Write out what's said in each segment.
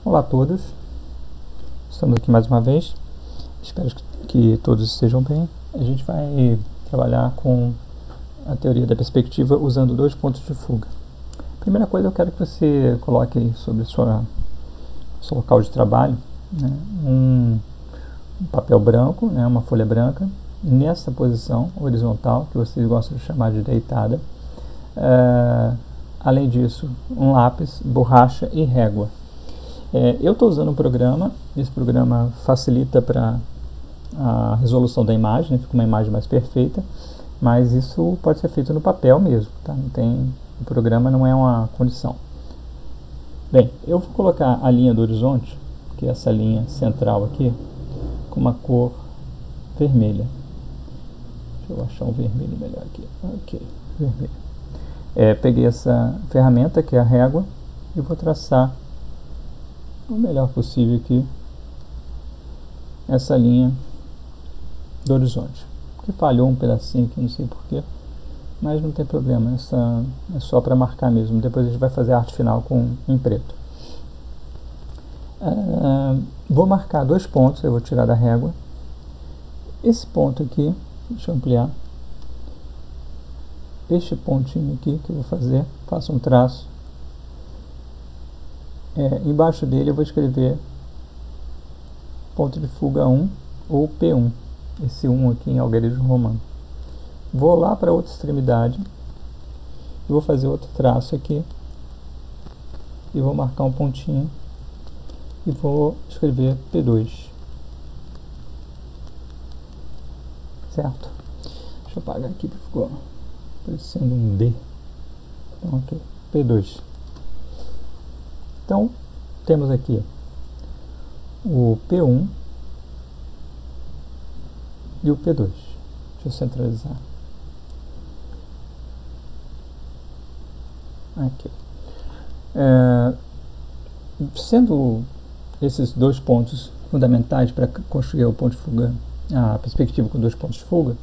Olá a todos, estamos aqui mais uma vez, espero que todos estejam bem. A gente vai trabalhar com a teoria da perspectiva usando dois pontos de fuga. Primeira coisa, eu quero que você coloque aí sobre seu local de trabalho, né, um papel branco, né, uma folha branca, nessa posição horizontal, que vocês gostam de chamar de deitada. Além disso, um lápis, borracha e régua. Eu estou usando um programa, esse programa facilita para a resolução da imagem, né, fica uma imagem mais perfeita, mas isso pode ser feito no papel mesmo, tá? O programa não é uma condição. Bem, eu vou colocar a linha do horizonte, que é essa linha central aqui, com uma cor vermelha. Deixa eu achar um vermelho melhor aqui. Ok, vermelho. Peguei essa ferramenta, que é a régua, e vou traçar o melhor possível aqui essa linha do horizonte. Que falhou um pedacinho aqui, não sei porquê, mas não tem problema, essa é só para marcar mesmo. Depois a gente vai fazer a arte final em preto. Vou marcar dois pontos, eu vou tirar da régua. Esse ponto aqui, deixa eu ampliar. Este pontinho aqui que eu vou fazer, faço um traço. Embaixo dele eu vou escrever ponto de fuga 1 ou P1. Esse 1 aqui em algarismo romano. Vou lá para outra extremidade e vou fazer outro traço aqui e vou marcar um pontinho e vou escrever P2, certo? Deixa eu apagar aqui porque ficou parecendo um D. Então, ok, P2. Então temos aqui o P1 e o P2. Deixa eu centralizar. Aqui. Sendo esses dois pontos fundamentais para construir o ponto de fuga, a perspectiva com dois pontos de fuga,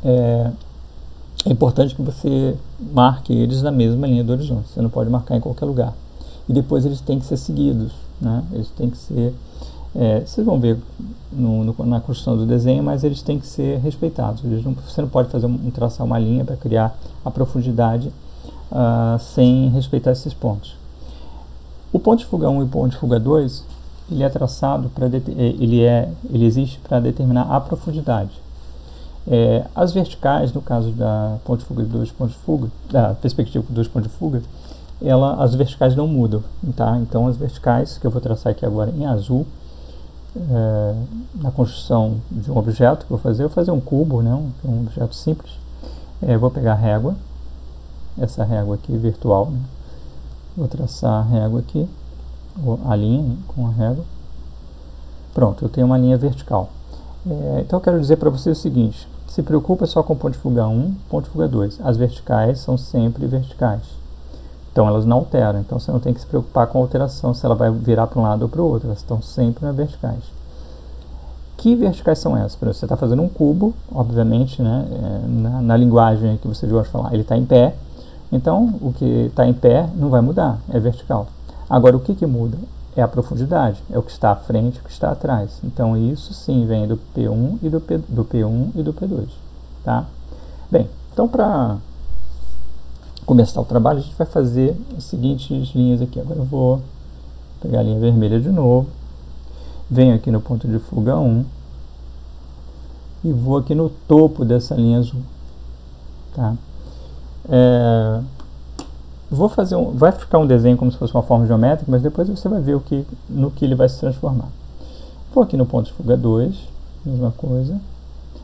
é importante que você marque eles na mesma linha do horizonte. Você não pode marcar em qualquer lugar. E depois eles têm que ser seguidos, né? Eles têm que ser... vocês vão ver na construção do desenho, mas eles têm que ser respeitados. Você não pode traçar uma linha para criar a profundidade sem respeitar esses pontos. O ponto de fuga 1 e o ponto de fuga 2, ele é traçado para ele existe para determinar a profundidade. As verticais, no caso da ponto de fuga e dois pontos de fuga, da perspectiva com dois pontos de fuga, as verticais não mudam, tá? Então as verticais que eu vou traçar aqui agora em azul, na construção de um objeto que eu vou fazer um cubo, né? Um objeto simples. Vou pegar a régua, essa régua aqui virtual, né? Vou traçar a régua aqui, a linha com a régua. Pronto, eu tenho uma linha vertical. Então eu quero dizer para você o seguinte: se preocupa só com o ponto de fuga 1, ponto de fuga 2. As verticais são sempre verticais. Então elas não alteram, então você não tem que se preocupar com a alteração, se ela vai virar para um lado ou para o outro, elas estão sempre nas verticais. Que verticais são essas? Por exemplo, você está fazendo um cubo, obviamente, né, na linguagem que você gosta de falar, ele está em pé, então o que está em pé não vai mudar, é vertical. Agora o que muda? É a profundidade, é o que está à frente e o que está atrás. Então isso sim vem do P1 e do P1 e do P2. Tá? Bem, então para começar o trabalho, a gente vai fazer as seguintes linhas aqui. Agora eu vou pegar a linha vermelha de novo, venho aqui no ponto de fuga 1 e vou aqui no topo dessa linha azul. Tá? Vai ficar um desenho como se fosse uma forma geométrica, mas depois você vai ver no que ele vai se transformar. Vou aqui no ponto de fuga 2, mesma coisa.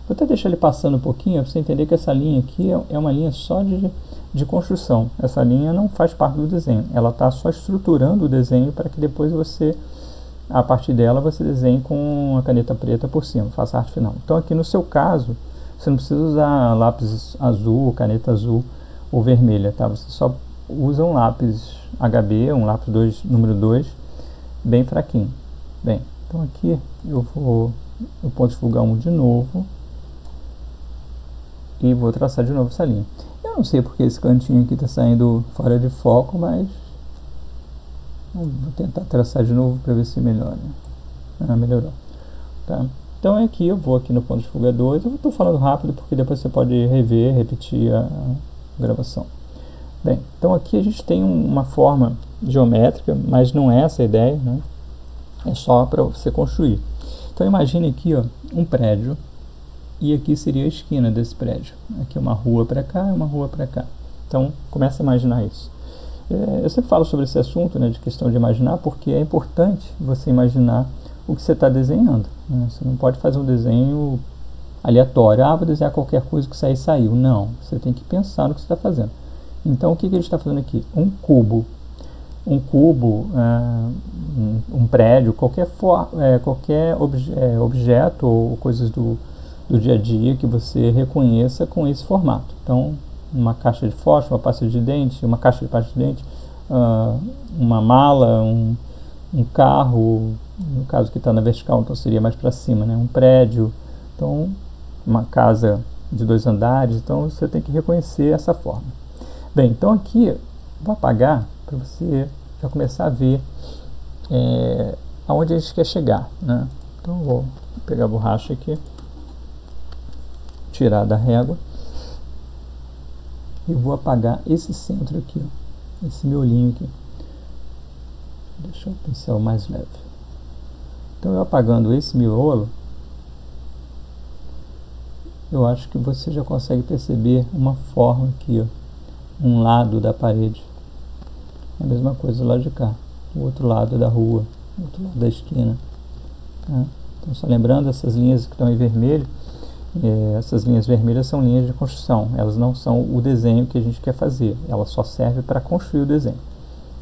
Vou até deixar ele passando um pouquinho para você entender que essa linha aqui é uma linha só de construção. Essa linha não faz parte do desenho, ela está só estruturando o desenho para que depois você, a partir dela, você desenhe com a caneta preta por cima, faça a arte final. Então aqui no seu caso, você não precisa usar lápis azul, caneta azul ou vermelha, tá? Você só usa um lápis HB, um lápis número 2, bem fraquinho. Bem, então aqui eu vou no ponto de fuga 1 de novo e vou traçar de novo essa linha. Eu não sei porque esse cantinho aqui está saindo fora de foco, mas Vou tentar traçar de novo para ver se melhora. Melhorou. Tá? Então aqui eu vou aqui no ponto de fuga 2. Eu estou falando rápido porque depois você pode rever, repetir a gravação. Bem, então aqui a gente tem uma forma geométrica, mas não é essa a ideia, né? É só para você construir. Então imagine aqui, ó, um prédio, e aqui seria a esquina desse prédio. Aqui uma rua para cá e uma rua para cá. Então começa a imaginar isso. Eu sempre falo sobre esse assunto, né, de questão de imaginar, porque é importante você imaginar o que você está desenhando, né? Você não pode fazer um desenho aleatório. Vou desenhar qualquer coisa que sair, saiu. Não, você tem que pensar no que você está fazendo. Então o que a gente está fazendo aqui? Um cubo, um prédio, qualquer objeto ou coisas do dia a dia que você reconheça com esse formato. Então, uma caixa de fósforo, uma pasta de dente, uma caixa de pasta de dente, uma mala, um carro, no caso que está na vertical, então seria mais para cima, né? Um prédio, então uma casa de 2 andares, então você tem que reconhecer essa forma. Bem, então aqui vou apagar para você já começar a ver aonde a gente quer chegar, né? Então vou pegar a borracha aqui, tirar da régua e vou apagar esse centro aqui, ó, esse miolinho aqui. Deixa o pincel mais leve. Então eu apagando esse miolo, eu acho que você já consegue perceber uma forma aqui, ó, um lado da parede. É a mesma coisa do lado de cá, o outro lado da rua, o outro lado da esquina, tá? Então só lembrando, essas linhas que estão em vermelho, essas linhas vermelhas são linhas de construção, elas não são o desenho que a gente quer fazer, elas só servem para construir o desenho.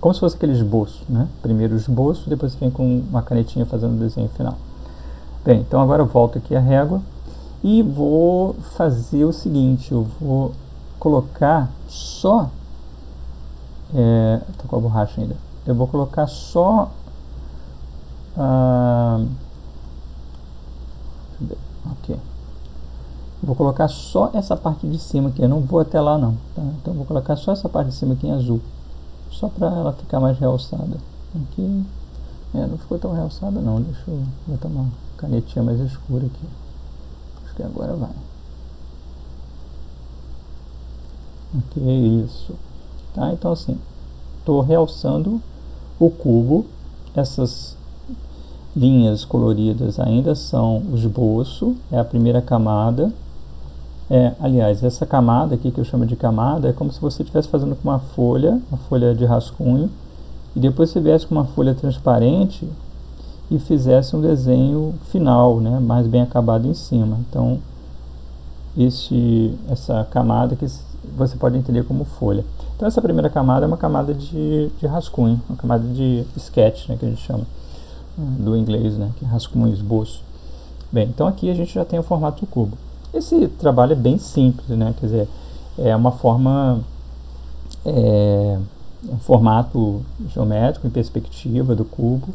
Como se fosse aquele esboço, né? Primeiro o esboço, depois você vem com uma canetinha fazendo o desenho final. Bem, então agora eu volto aqui a régua e vou fazer o seguinte, eu vou colocar só, tô com a borracha ainda, eu vou colocar só, ok, vou colocar só essa parte de cima aqui, eu não vou até lá não, tá? Então eu vou colocar só essa parte de cima aqui em azul, só para ela ficar mais realçada. Aqui não ficou tão realçada não, deixa eu botar uma canetinha mais escura aqui, acho que agora vai. Ok, isso. Tá, então assim, estou realçando o cubo, essas linhas coloridas ainda são o esboço, é a primeira camada. Aliás, essa camada aqui que eu chamo de camada é como se você estivesse fazendo com uma folha de rascunho, e depois você viesse com uma folha transparente e fizesse um desenho final, né, mais bem acabado em cima. Então, essa camada que você pode entender como folha. Então, essa primeira camada é uma camada de rascunho, uma camada de sketch, né, que a gente chama do inglês, né, que é rascunho, esboço. Bem, então aqui a gente já tem o formato do cubo. Esse trabalho é bem simples, né? Quer dizer, é uma forma, um formato geométrico em perspectiva do cubo.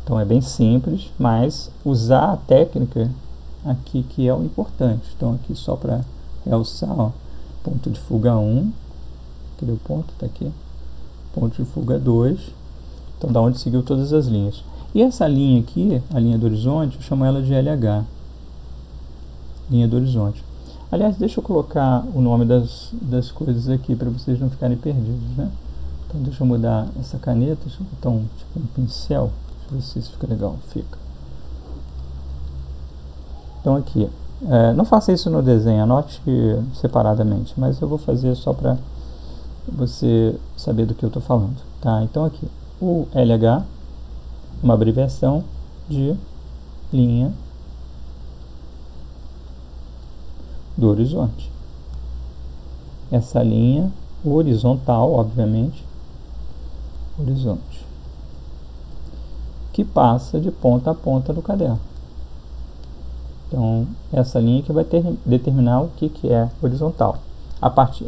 Então é bem simples, mas usar a técnica aqui que é o importante. Então aqui só para realçar, ó, ponto de fuga 1, cadê o ponto? Está aqui. Ponto de fuga 2, então da onde seguiu todas as linhas. E essa linha aqui, a linha do horizonte, eu chamo ela de LH. Linha do horizonte. Aliás, deixa eu colocar o nome das coisas aqui para vocês não ficarem perdidos, né? Então deixa eu mudar essa caneta, deixa eu botar tipo um pincel, deixa eu ver se isso fica legal. Fica. Então aqui, não faça isso no desenho, anote separadamente, mas eu vou fazer só para você saber do que eu estou falando, tá? Então aqui, o LH, uma abreviação de linha do horizonte. Essa linha horizontal, obviamente, horizonte, que passa de ponta a ponta do caderno. Então, essa linha que vai determinar o que é horizontal.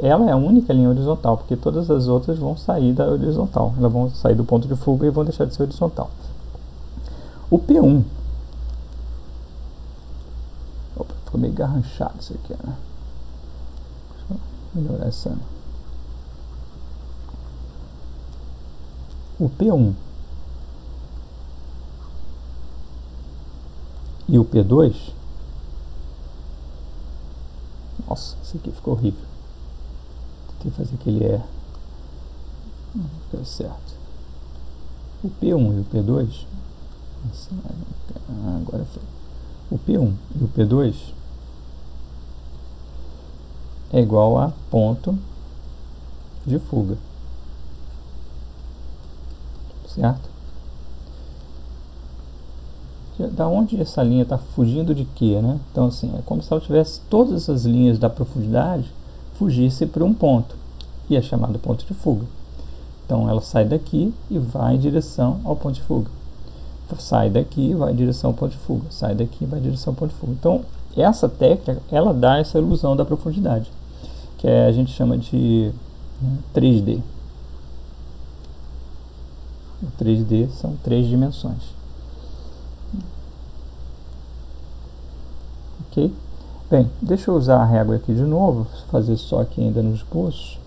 Ela é a única linha horizontal, porque todas as outras vão sair da horizontal. Elas vão sair do ponto de fuga e vão deixar de ser horizontal. O P1, opa, ficou meio garranchado isso aqui, né? Deixa eu melhorar essa. O P1 e o P2, nossa, isso aqui ficou horrível. Tem que fazer aquele E. Não ficou certo. O P1 e o P2, agora foi. O P1 e o P2 é igual a ponto de fuga, certo? Da onde essa linha está fugindo de quê, né? Então, assim, é como se ela tivesse todas as linhas da profundidade fugisse para um ponto, e é chamado ponto de fuga. Então, ela sai daqui e vai em direção ao ponto de fuga. Sai daqui e vai em direção ao ponto de fuga. Sai daqui e vai em direção ao ponto de fuga. Então, essa técnica, ela dá essa ilusão da profundidade, que a gente chama de 3D. O 3D são 3 dimensões. Ok? Bem, deixa eu usar a régua aqui de novo, fazer só aqui ainda no esboço.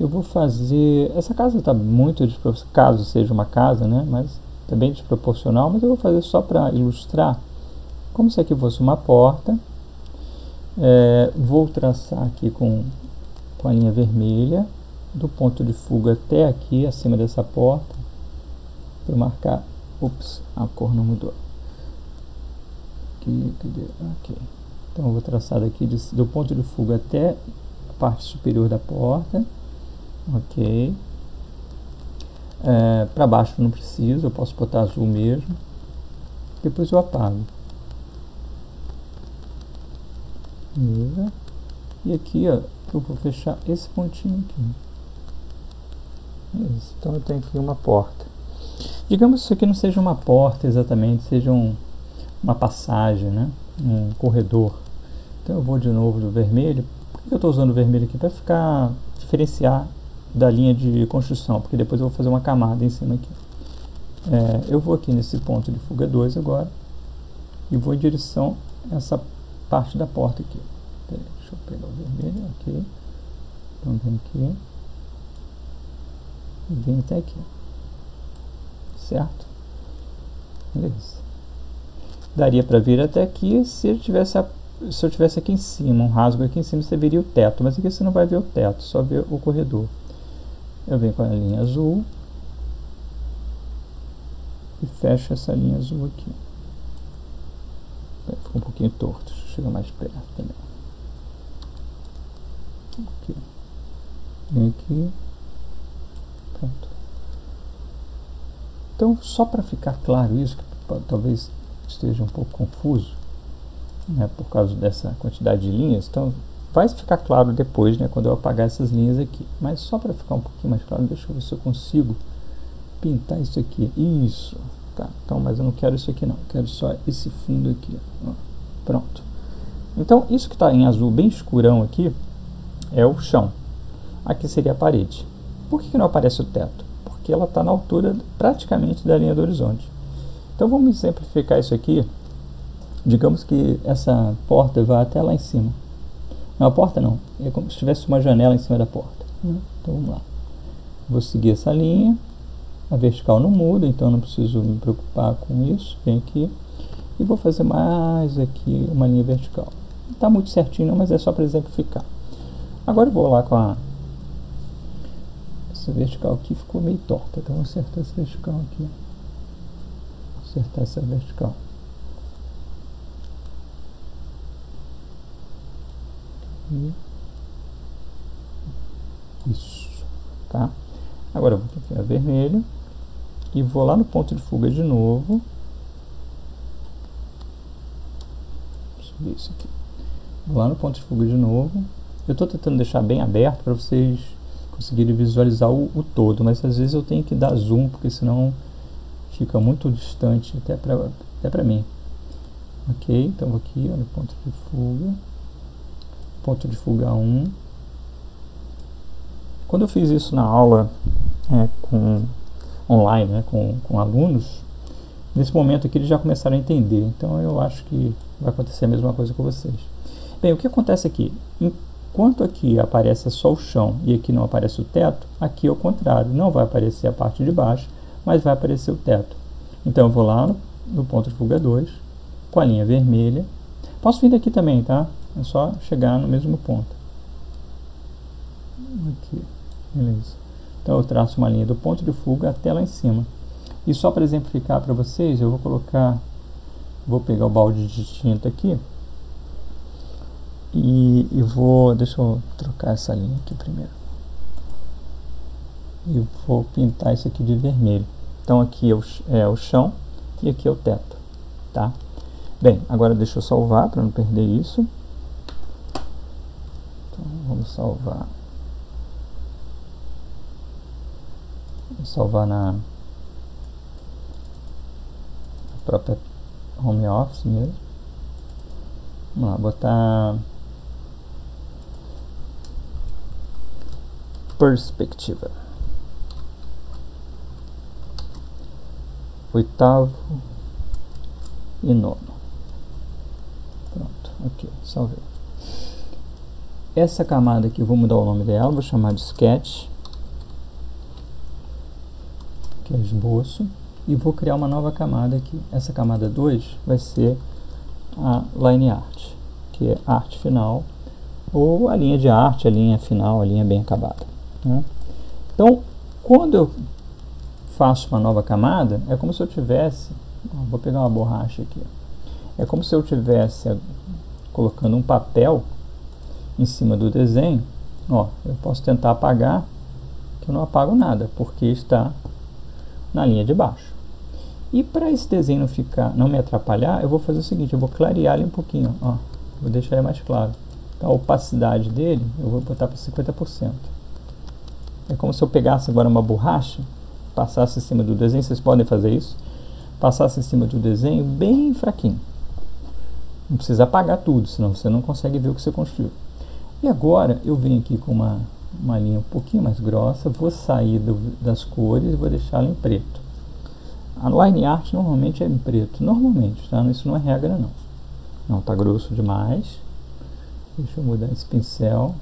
Eu vou fazer... Essa casa está muito desproporcional, caso seja uma casa, né? Mas está bem desproporcional, mas eu vou fazer só para ilustrar, como se aqui fosse uma porta. Vou traçar aqui com a linha vermelha, do ponto de fuga até aqui, acima dessa porta, para marcar... Ups, a cor não mudou. Aqui, cadê? Ok. Então eu vou traçar daqui do ponto de fuga até a parte superior da porta. Ok. Para baixo não preciso, eu posso botar azul mesmo. Depois eu apago. Beleza. E aqui, ó, eu vou fechar esse pontinho aqui. Beleza. Então eu tenho aqui uma porta. Digamos que isso aqui não seja uma porta exatamente, seja uma passagem, né? Um corredor. Então eu vou de novo do vermelho. Por que eu estou usando o vermelho aqui? Para diferenciar da linha de construção, porque depois eu vou fazer uma camada em cima aqui. Eu vou aqui nesse ponto de fuga 2 agora e vou em direção a essa parte da porta aqui. Peraí, deixa eu pegar o vermelho aqui. Então vem aqui e vem até aqui, certo? Beleza. Daria para vir até aqui se eu tivesse aqui em cima, um rasgo aqui em cima, você veria o teto, mas aqui você não vai ver o teto, só vê o corredor. Eu venho com a linha azul e fecho essa linha azul aqui. Ficou um pouquinho torto, deixa eu chegar mais perto também. Aqui. Vem aqui. Pronto. Então, só para ficar claro isso, que talvez esteja um pouco confuso, né, por causa dessa quantidade de linhas, então vai ficar claro depois, né, quando eu apagar essas linhas aqui. Mas só para ficar um pouquinho mais claro, deixa eu ver se eu consigo pintar isso aqui. Isso, tá. Então, mas eu não quero isso aqui não, eu quero só esse fundo aqui. Ó. Pronto. Então, isso que está em azul bem escurão aqui é o chão. Aqui seria a parede. Por que não aparece o teto? Porque ela está na altura praticamente da linha do horizonte. Então vamos exemplificar isso aqui. Digamos que essa porta vai até lá em cima. Não, a porta não. É como se tivesse uma janela em cima da porta. Então vamos lá. Vou seguir essa linha. A vertical não muda, então não preciso me preocupar com isso. Vem aqui. E vou fazer mais aqui uma linha vertical. Não está muito certinho, mas é só para exemplificar. Agora eu vou lá com essa vertical aqui, ficou meio torta. Então vou acertar essa vertical aqui. Acertar essa vertical. Isso, tá? Agora eu vou aqui a vermelho e vou lá no ponto de fuga de novo. Subir isso aqui. Vou lá no ponto de fuga de novo. Eu estou tentando deixar bem aberto para vocês conseguirem visualizar o todo, mas às vezes eu tenho que dar zoom, porque senão fica muito distante até para mim. Ok, então aqui ó, no ponto de fuga. Ponto de fuga 1. Quando eu fiz isso na aula online, né, com alunos, nesse momento aqui eles já começaram a entender. Então eu acho que vai acontecer a mesma coisa com vocês. Bem, o que acontece aqui? Enquanto aqui aparece só o chão e aqui não aparece o teto, aqui é o contrário. Não vai aparecer a parte de baixo, mas vai aparecer o teto. Então eu vou lá no ponto de fuga 2 com a linha vermelha. Posso vir daqui também, tá? É só chegar no mesmo ponto. Aqui, beleza. Então eu traço uma linha do ponto de fuga até lá em cima. E só para exemplificar para vocês, eu vou pegar o balde de tinta aqui e deixa eu trocar essa linha aqui primeiro. E vou pintar isso aqui de vermelho. Então aqui é o chão e aqui é o teto, tá? Bem, agora deixa eu salvar para não perder isso. Então vamos salvar. Vou salvar na própria home office mesmo. Vamos lá, botar perspectiva. Oitavo e nono. Pronto, ok, salvei. Essa camada aqui eu vou mudar o nome dela, vou chamar de sketch, que é esboço, e vou criar uma nova camada aqui. Essa camada 2 vai ser a line art, que é arte final, ou a linha de arte, a linha final, a linha bem acabada, né? Então, quando eu faço uma nova camada, é como se eu tivesse, vou pegar uma borracha aqui, é como se eu tivesse colocando um papel em cima do desenho. Ó, eu posso tentar apagar, que eu não apago nada, porque está na linha de baixo. E para esse desenho não me atrapalhar, eu vou fazer o seguinte, eu vou clarear ele um pouquinho, ó, vou deixar ele mais claro. Então, a opacidade dele, eu vou botar para 50%. É como se eu pegasse agora uma borracha, passasse em cima do desenho, vocês podem fazer isso, passasse em cima do desenho bem fraquinho. Não precisa apagar tudo, senão você não consegue ver o que você construiu. E agora eu venho aqui com uma linha um pouquinho mais grossa, vou sair das cores e vou deixá-la em preto. A line art normalmente é em preto, normalmente, tá? Isso não é regra não. Não, tá grosso demais. Deixa eu mudar esse pincel.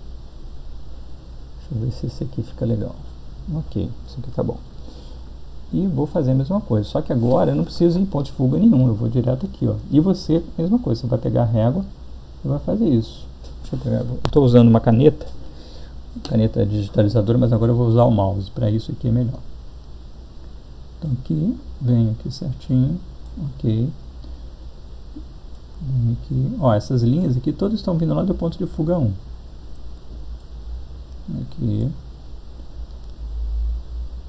Deixa eu ver se esse aqui fica legal. Ok, esse aqui tá bom. E vou fazer a mesma coisa, só que agora eu não preciso ir em ponto de fuga nenhum, eu vou direto aqui, ó. E você, mesma coisa, você vai pegar a régua e vai fazer isso. Deixa eu pegar, eu estou usando uma caneta digitalizadora, mas agora eu vou usar o mouse, para isso aqui é melhor. Então aqui, venho aqui certinho, ok. Venho aqui, ó, essas linhas aqui todas estão vindo lá do ponto de fuga 1. Aqui.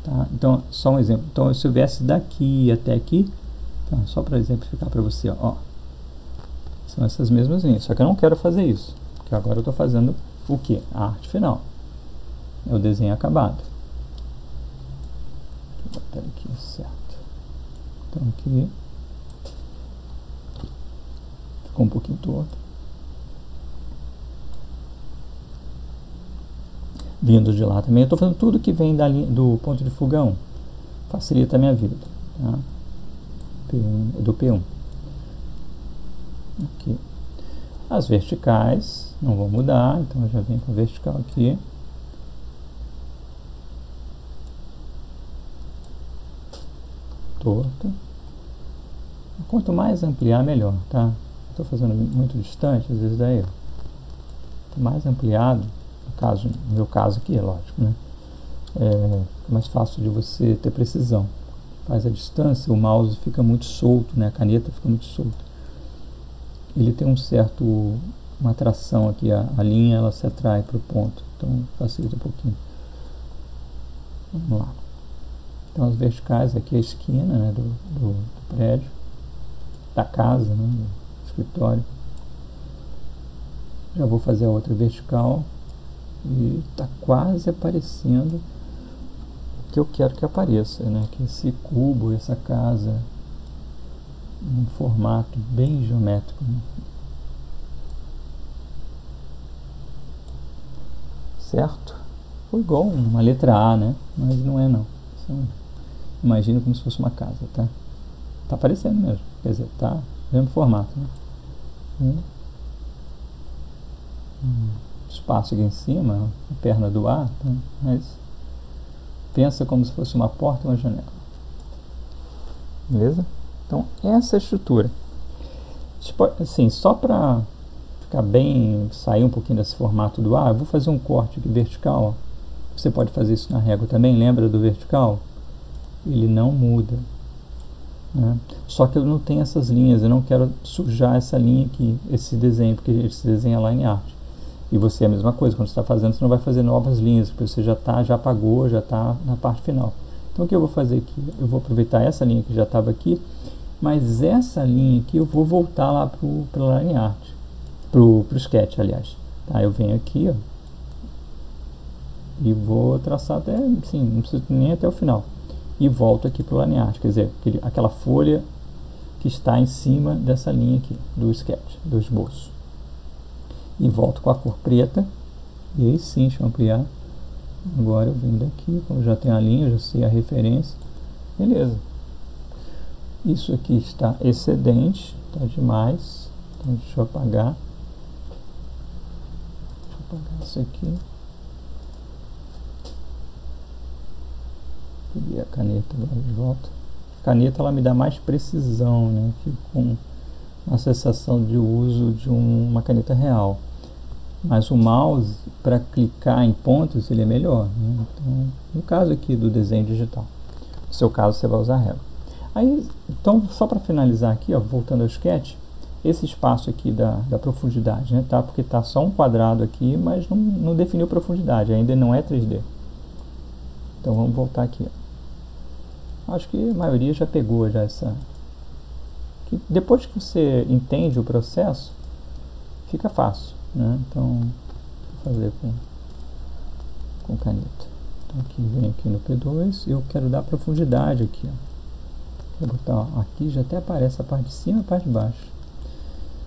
Tá, então, só um exemplo. Então, se eu viesse daqui até aqui, tá, só para exemplificar para você, ó, são essas mesmas linhas. Só que eu não quero fazer isso, porque agora eu estou fazendo o que? A arte final. É o desenho acabado. Vou botar aqui, certo. Então, aqui. Ficou um pouquinho torto. Vindo de lá também, eu estou fazendo tudo que vem do ponto de fuga 1. Facilita a minha vida, tá? Do P1. Aqui. As verticais não vão mudar, então eu já venho com a vertical aqui. Torta. Quanto mais ampliar, melhor, tá? Estou fazendo muito distante, às vezes daí. Quanto mais ampliado, no meu caso aqui, é lógico, né? É mais fácil de você ter precisão. Faz a distância, o mouse fica muito solto, né? A caneta fica muito solta. Ele tem uma atração aqui, a linha ela se atrai para o ponto, então facilita um pouquinho. Vamos lá. Então as verticais aqui é a esquina, né, do prédio, da casa, né, do escritório. Já vou fazer a outra vertical. E está quase aparecendo o que eu quero que apareça, né? Que esse cubo, essa casa, um formato bem geométrico, né? Certo? Foi igual uma letra A, né? Mas não é não. Imagina como se fosse uma casa, tá? Tá aparecendo mesmo, quer dizer, tá mesmo formato, né? Espaço aqui em cima, a perna do ar, tá? Mas pensa como se fosse uma porta e uma janela. Beleza? Então, essa é a estrutura. Assim, só para ficar bem, sair um pouquinho desse formato do eu vou fazer um corte aqui vertical, ó. Você pode fazer isso na régua também, lembra do vertical? Ele não muda, né? Só que eu não tenho essas linhas, eu não quero sujar essa linha aqui, esse desenho, porque esse desenho é line art. E você é a mesma coisa, quando você está fazendo, você não vai fazer novas linhas, porque você já apagou, já está na parte final. Então o que eu vou fazer aqui? Eu vou aproveitar essa linha que já estava aqui, mas essa linha aqui eu vou voltar lá para o line art, para o sketch, aliás. Tá, eu venho aqui, ó, e vou traçar até, sim, não preciso nem até o final. E volto aqui para o line art, quer dizer, aquela folha que está em cima dessa linha aqui, do sketch, do esboço. E volto com a cor preta, e aí sim, deixa eu ampliar. Agora eu venho daqui, como já tem a linha, já sei a referência. Beleza. Isso aqui está excedente, está demais. Então deixa eu apagar. Deixa eu apagar isso aqui. Peguei a caneta agora de volta. A caneta ela me dá mais precisão, né? Fico com uma sensação de uso de uma caneta real. Mas o mouse, para clicar em pontos, ele é melhor, né? Então, no caso aqui do desenho digital, no seu caso você vai usar a régua. Aí, então, só para finalizar aqui, ó, voltando ao sketch, esse espaço aqui da profundidade, né, tá? Porque tá só um quadrado aqui, mas não definiu profundidade, ainda não é 3D. Então vamos voltar aqui, ó. Acho que a maioria já pegou já essa. Depois que você entende o processo, fica fácil, né? Então, vou fazer com caneta. Então aqui, vem aqui no P2 e eu quero dar profundidade aqui, ó. Vou botar, ó, aqui já até aparece a parte de cima e a parte de baixo.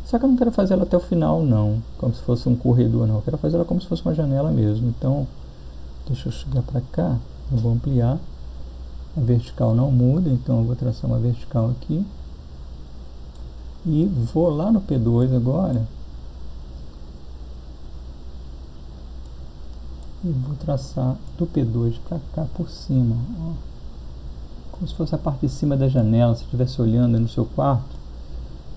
Só que eu não quero fazer ela até o final, não, como se fosse um corredor, não. Eu quero fazer ela como se fosse uma janela mesmo. Então, deixa eu chegar para cá, eu vou ampliar. A vertical não muda, então eu vou traçar uma vertical aqui. E vou lá no P2 agora. E vou traçar do P2 para cá por cima, ó. Como se fosse a parte de cima da janela, se estivesse olhando no seu quarto,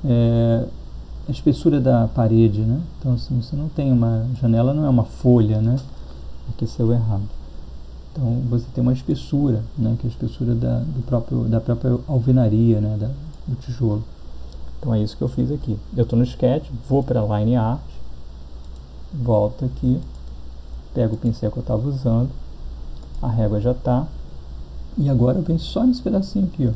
a espessura da parede, né? Então assim, você não tem uma janela, não é uma folha, né? Aqui saiu errado. Então você tem uma espessura, né? Que é a espessura da própria alvenaria, né? Do tijolo. Então é isso que eu fiz aqui. Eu estou no sketch, vou para line art, volto aqui, pego o pincel que eu estava usando, a régua já está. E agora eu venho só nesse pedacinho aqui, ó.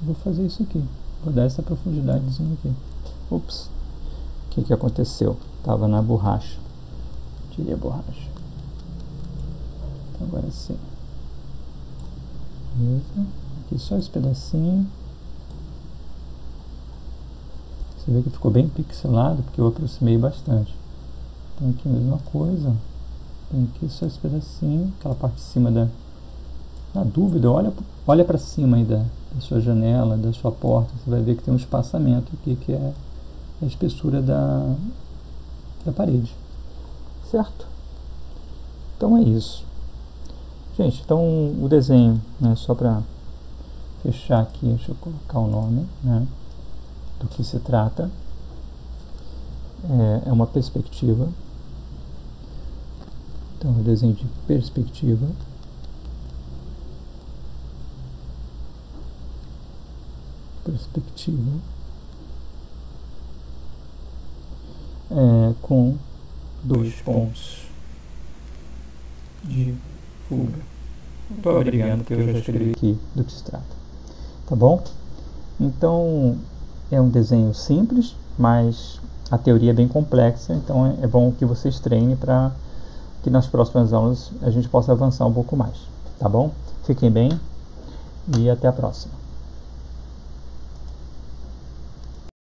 Vou fazer isso aqui. Vou dar essa profundidadezinha aqui. Ups. O que aconteceu? Tava na borracha. Tirei a borracha. Então agora sim. Beleza. Aqui só esse pedacinho. Você vê que ficou bem pixelado, porque eu aproximei bastante. Então aqui a mesma coisa. Tem aqui só esse pedacinho. Aquela parte de cima na dúvida, olha para cima aí da sua janela, da sua porta, você vai ver que tem um espaçamento aqui que é a espessura da parede, certo? Então é isso, gente. Então o desenho, né, só para fechar aqui, deixa eu colocar o nome, né, do que se trata, é uma perspectiva. Então o desenho de perspectiva. Com 2 pontos de fuga. Estou abreviando porque eu já escrevi aqui do que se trata, tá bom? Então é um desenho simples, mas a teoria é bem complexa, então é bom que vocês treinem para que nas próximas aulas a gente possa avançar um pouco mais, tá bom? Fiquem bem e até a próxima.